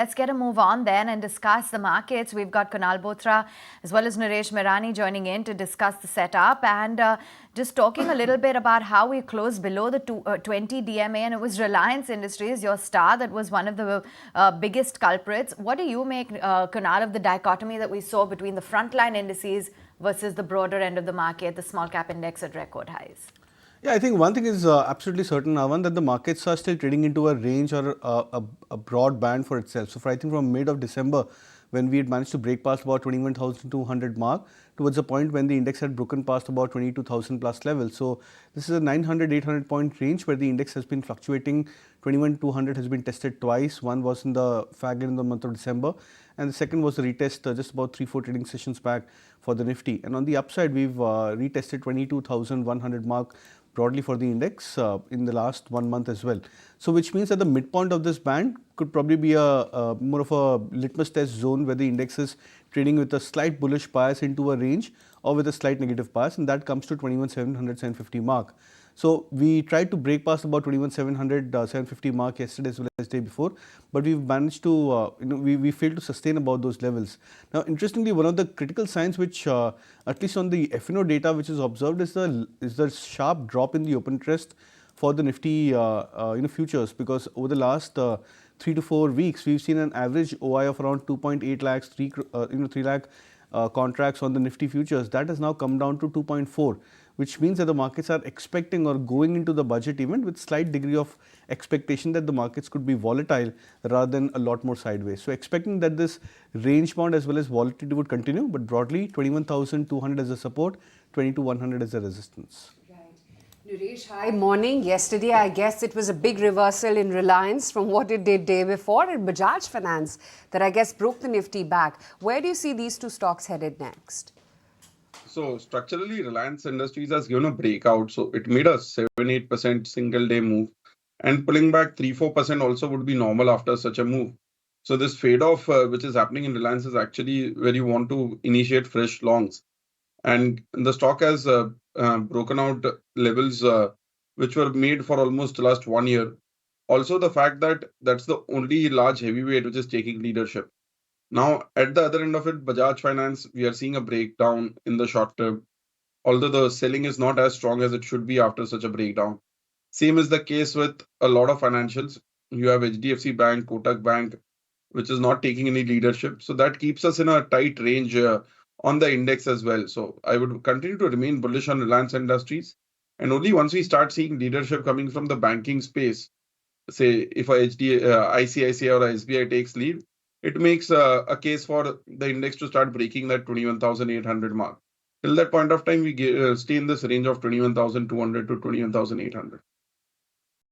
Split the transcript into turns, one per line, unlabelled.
Let's get a move on then and discuss the markets. We've got Kunal Bothra as well as Nooresh Merani joining in to discuss the setup and just talking a little bit about how we closed below the 20 DMA, and it was Reliance Industries, your star, that was one of the biggest culprits. What do you make, Kunal, of the dichotomy that we saw between the frontline indices versus the broader end of the market, the small cap index at record highs?
Yeah, I think one thing is absolutely certain, Avan, that the markets are still trading into a range or a broad band for itself. So, I think from mid of December, when we had managed to break past about 21,200 mark, towards the point when the index had broken past about 22,000 plus level. So, this is a 900, 800 point range where the index has been fluctuating. 21,200 has been tested twice. One was in the fag in the month of December, and the second was a retest just about 3-4 trading sessions back for the Nifty. And on the upside, we've retested 22,100 mark broadly for the index in the last 1 month as well. So, which means that the midpoint of this band could probably be a more of a litmus test zone where the index is trading with a slight bullish bias into a range or with a slight negative bias, and that comes to 21,700, 750 mark. So, we tried to break past about 21,700, 750 mark yesterday as well as day before, but we've managed to, we failed to sustain about those levels. Now, interestingly, one of the critical signs which, at least on the F&O data which is observed, is the sharp drop in the open interest for the Nifty futures, because over the last 3 to 4 weeks, we've seen an average OI of around 2.8 lakhs, 3 lakh contracts on the Nifty futures. That has now come down to 2.4, which means that the markets are expecting or going into the budget event with slight degree of expectation that the markets could be volatile rather than a lot more sideways. So, expecting that this range bound as well as volatility would continue, but broadly 21,200 as a support, 22,100 as a resistance.
Nooresh, hi, morning. Yesterday, I guess it was a big reversal in Reliance from what it did day before, and Bajaj Finance that I guess broke the Nifty back. Where do you see these two stocks headed next?
So structurally, Reliance Industries has given a breakout. So it made a 7-8% single day move, and pulling back 3-4% also would be normal after such a move. So this fade off, which is happening in Reliance, is actually where you want to initiate fresh longs. And the stock has broken out levels which were made for almost the last 1 year. Also, the fact that that's the only large heavyweight which is taking leadership. Now, at the other end of it, Bajaj Finance, we are seeing a breakdown in the short term, although the selling is not as strong as it should be after such a breakdown. Same is the case with a lot of financials. You have HDFC Bank, Kotak Bank, which is not taking any leadership. So that keeps us in a tight range on the index as well. So I would continue to remain bullish on Reliance Industries. And only once we start seeing leadership coming from the banking space, say if ICICI or SBI takes lead, it makes a case for the index to start breaking that 21,800 mark. Till that point of time, we stay in this range of 21,200 to 21,800.